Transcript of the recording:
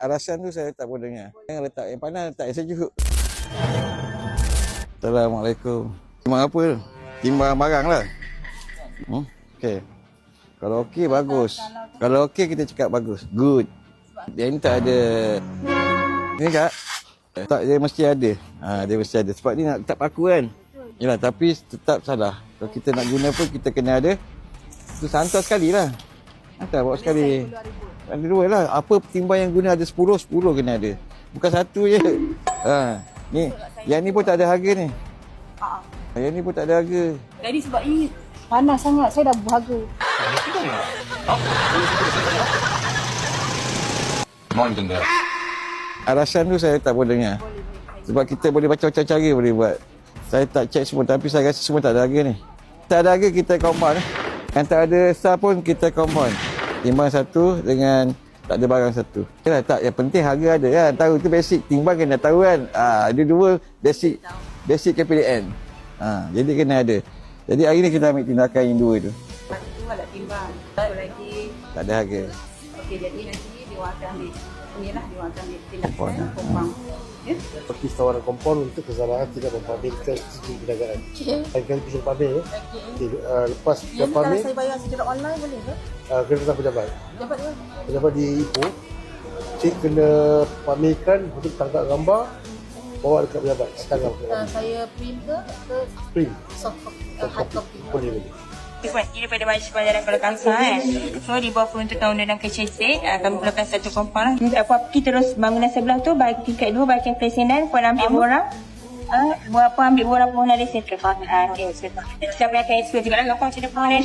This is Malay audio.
Arasan tu saya tak boleh dengar. Jangan letak yang panas, letak yang sejuk. Assalamualaikum. Timbang apa? Timbang barang lah. Okey. Kalau okey, bagus. Kalau okey, kita cakap bagus. Good. Dia ni tak ada... Ni kak? Tak, dia mesti ada. Dia mesti ada. Sebab ni nak tak paku kan? Yalah, tapi tetap salah. Kalau kita nak guna pun, kita kena ada. Tu hantar sekali lah. Hantar bawa sekali. Ada dua lah. Apa timbang yang guna ada 10 kena ada. Bukan satu je. Ni, yang ni pun tak ada harga ni. Yang ni pun tak ada harga. Jadi sebab ini panas sangat, saya dah berharga. Arasan tu saya tak boleh dengar. Sebab kita boleh baca macam cara boleh buat. Saya tak check semua, tapi saya rasa semua tak ada harga ni. Tak ada harga, kita compound. Yang tak ada sah pun kita compound. Timbang satu dengan tak ada barang satu. Yalah, tak, yang penting harga ada kan. Tahu tu basic. Timbang kena tahu kan. Ada dua basic KPDN. Jadi kena ada. Jadi hari ni kita ambil tindakan yang dua tu. Itu ada timbang. Satu lagi. Tak ada harga. Okey, jadi nanti dia akan ambil. Inilah dia akan ambil tindakan Kompon. Ya? Seperti tawaran kompon untuk kesalahan tidak mempamerkan sistem perniagaan. Lain-kali bisa pamer. Lepas dah Yang ni pamer, kalau saya bayar secara online boleh ke? kena datang pejabat. Dapat dia? Pejabat di Ipoh, cik kena pamerkan untuk tangkap gambar, bawa dekat pejabat. Tangkap pejabat. Saya print ke Print. soft copy, hard copy? Boleh. Buat daripada Majlis Pelajaran Kelakasa kan. So di bawah peruntukan undang-undang KCC kami perlukan satu kompon. Puapki terus bangunan sebelah tu bagi tingkat 2 bagi presiden puan ambil borang. Buat apa ambil borang pun ada settle. Okey, settle. Siapa yang akan explain juga lah gampang cerita pun ada.